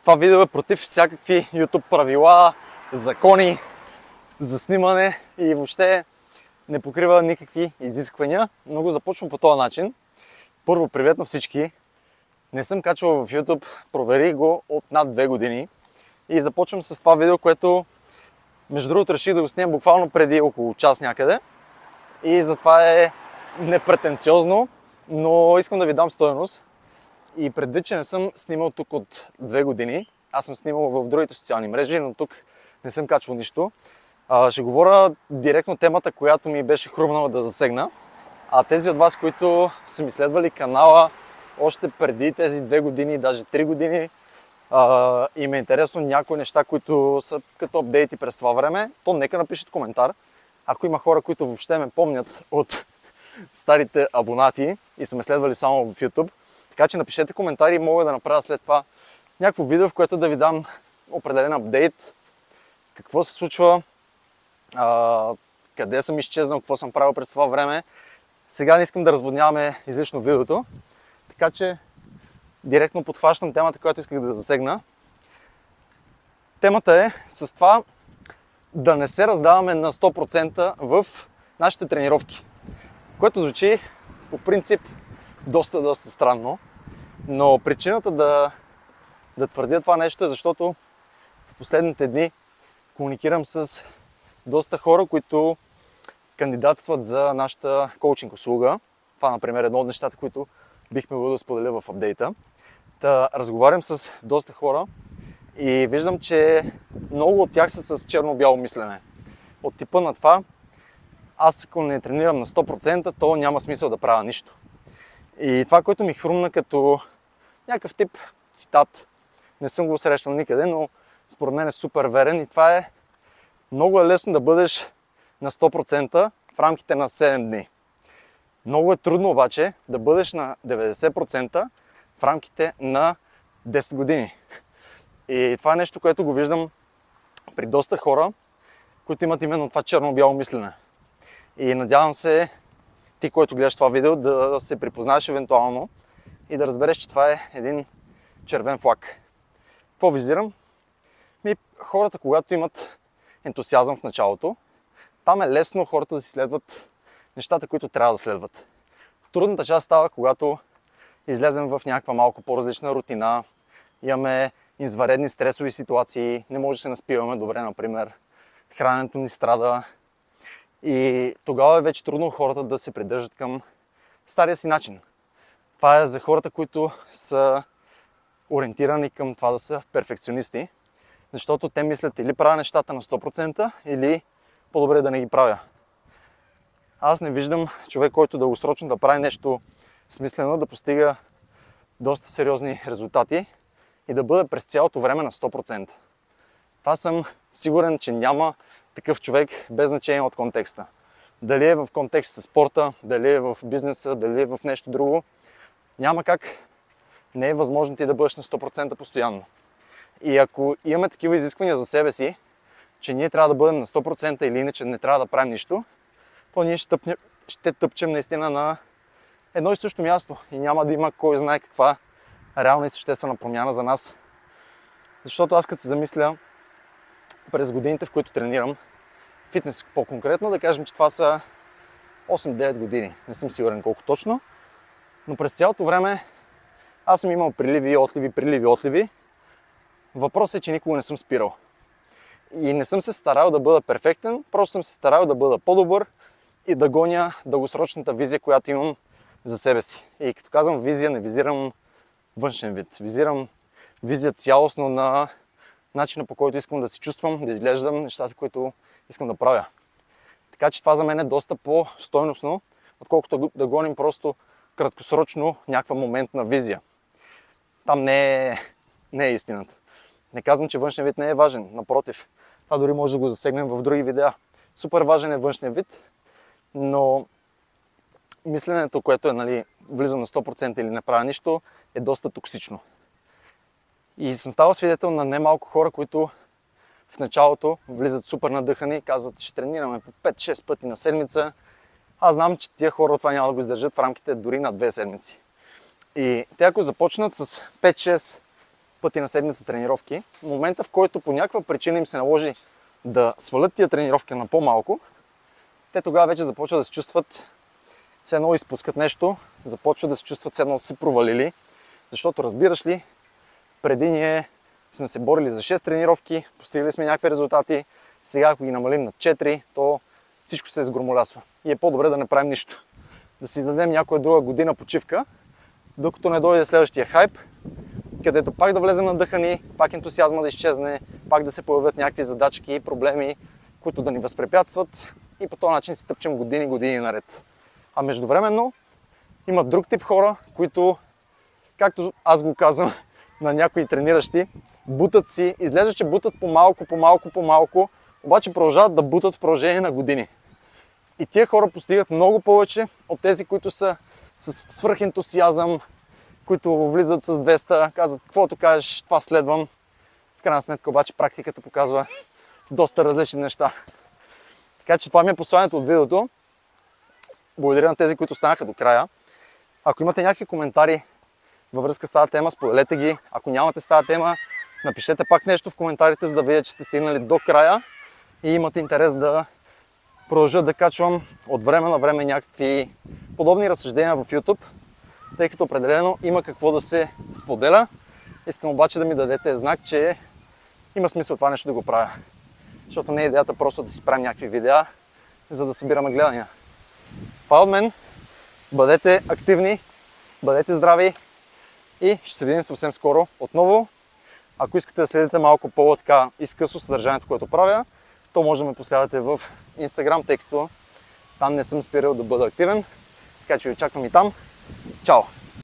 Това видео е против всякакви YouTube правила, закони за снимане и въобще не покрива никакви изисквания, но го започвам по този начин. Първо, привет на всички! Не съм качвал в YouTube, провери го от над 2 години и започвам с това видео, което между другото реших да го снимам буквално преди около час някъде и затова е непретенциозно, но искам да ви дам стойност. И предвид, че не съм снимал тук от 2 години, аз съм снимал в другите социални мрежи, но тук не съм качвал нищо. Ще говоря директно темата, която ми беше хрумнала да засегна. А тези от вас, които са ми следвали канала още преди тези 2 години, даже 3 години, и ме е интересно някои неща, които са като апдейти през това време, то нека напишат коментар. Ако има хора, които въобще ме помнят от старите абонати и са ме следвали само в YouTube, така че напишете коментари и мога да направя след това някакво видео, в което да ви дам определен апдейт, какво се случва, къде съм изчезнал, какво съм правил през това време. Сега не искам да разводняваме излишно видеото, така че директно подхващам темата, която исках да засегна. Темата е с това да не се раздаваме на 100% в нашите тренировки, което звучи по принцип доста странно, но причината да твърдя това нещо е защото в последните дни комуникирам с доста хора, които кандидатстват за нашата коучинг услуга. Това, например, е едно от нещата, които бих могъл да споделя в апдейта. Разговарям с доста хора и виждам, че много от тях са с черно-бяло мислене. От типа на това, аз ако не тренирам на 100%, то няма смисъл да правя нищо. И това, което ми хрумна като някакъв тип цитат, не съм го срещал никъде, но според мен е супер верен и това е: много е лесно да бъдеш на 100% в рамките на 7 дни. Много е трудно обаче да бъдеш на 90% в рамките на 10 години. И това е нещо, което го виждам при доста хора, които имат именно това черно-бяло мислене. И надявам се ти, който гледаш това видео, да се припознаеш евентуално и да разбереш, че това е един червен флаг. Какво визирам? Хората, когато имат ентусиазъм в началото, там е лесно хората да си следват нещата, които трябва да следват. Трудната част става, когато излезем в някаква малко по-различна рутина, имаме извънредни стресови ситуации, не може да се наспиваме добре, например, храненето ни страда. И тогава е вече трудно хората да се придържат към стария си начин. Това е за хората, които са ориентирани към това да са перфекционисти, защото те мислят или правя нещата на 100%, или по-добре да не ги правя. Аз не виждам човек, който дългосрочно да прави нещо смислено, да постига доста сериозни резултати и да бъде през цялото време на 100%. Това съм сигурен, че няма такъв човек, без значение от контекста. Дали е в контекст с спорта, дали е в бизнеса, дали е в нещо друго, няма как, не е възможно ти да бъдеш на 100% постоянно. И ако имаме такива изисквания за себе си, че ние трябва да бъдем на 100% или иначе не трябва да правим нищо, то ние ще тъпчем наистина на едно и също място и няма да има кой знае каква реална и съществена промяна за нас. Защото аз като се замисля през годините, в които тренирам фитнес по-конкретно, да кажем, че това са 8-9 години. Не съм сигурен колко точно, но през цялото време аз съм имал приливи. Въпросът е, че никога не съм спирал. И не съм се старал да бъда перфектен, просто съм се старал да бъда по-добър и да гоня дългосрочната визия, която имам за себе си. И като казвам визия, не визирам външен вид. Визирам визия цялостно на начина, по който искам да се чувствам, да изглеждам, нещата, които искам да правя. Така че това за мен е доста по-стойностно, отколкото да гоним просто краткосрочно някаква моментна визия. Там не е истината. Не казвам, че външният вид не е важен. Напротив, това дори може да го засегнем в други видеа. Супер важен е външният вид, но мисленето, което е, влиза на 100% или не правя нищо, е доста токсично. И съм ставал свидетел на немалко хора, които в началото влизат супер надъхани и казват: ще тренираме по 5-6 пъти на седмица. Аз знам, че тия хора това няма да го издържат в рамките дори на 2 седмици. И те ако започнат с 5-6 пъти на седмица тренировки, в момента в който по някаква причина им се наложи да свалят тия тренировки на по-малко, те тогава вече започват да се чувстват все едно изпускат нещо, започват да се чувстват все едно са се провалили, защото разбираш ли, преди ние сме се борили за 6 тренировки, постигали сме някакви резултати, сега ако ги намалим на 4, то всичко се изгромолясва. И е по-добре да не правим нищо. Да си дадем някоя друга година почивка, докато не дойде следващия хайп, където пак да влезем надъхани, пак ентусиазма да изчезне, пак да се появят някакви задачки и проблеми, които да ни възпрепятстват и по този начин си тъпчем години наред. А междувременно има друг тип хора, които, както аз го казвам на някои трениращи, бутат си, изглежда, че бутат по-малко, обаче продължават да бутат в продължение на години. И тия хора постигат много повече от тези, които са с свръхентусиазъм, които влизат с 200, казват каквото кажеш, това следвам. В крайна сметка обаче практиката показва доста различни неща. Така че това ми е посланието от видеото. Благодаря на тези, които останаха до края. Ако имате някакви коментари във връзка с тази тема, споделете ги. Ако нямате с тази тема, напишете пак нещо в коментарите, за да видя, че сте стигнали до края и имате интерес да продължа да качвам от време на време някакви подобни разсъждения в YouTube, тъй като определено има какво да се споделя. Искам обаче да ми дадете знак, че има смисъл това нещо да го правя. Защото не е идеята просто да си правим някакви видеа, за да събираме гледания. Това от мен. Бъдете активни, бъдете здрави и ще се видим съвсем скоро отново. Ако искате да следите малко по-така изкъсно съдържанието, което правя, то може да ме последвате в Instagram, тъй като там не съм спирал да бъда активен. Така че ви очаквам и там. Чао!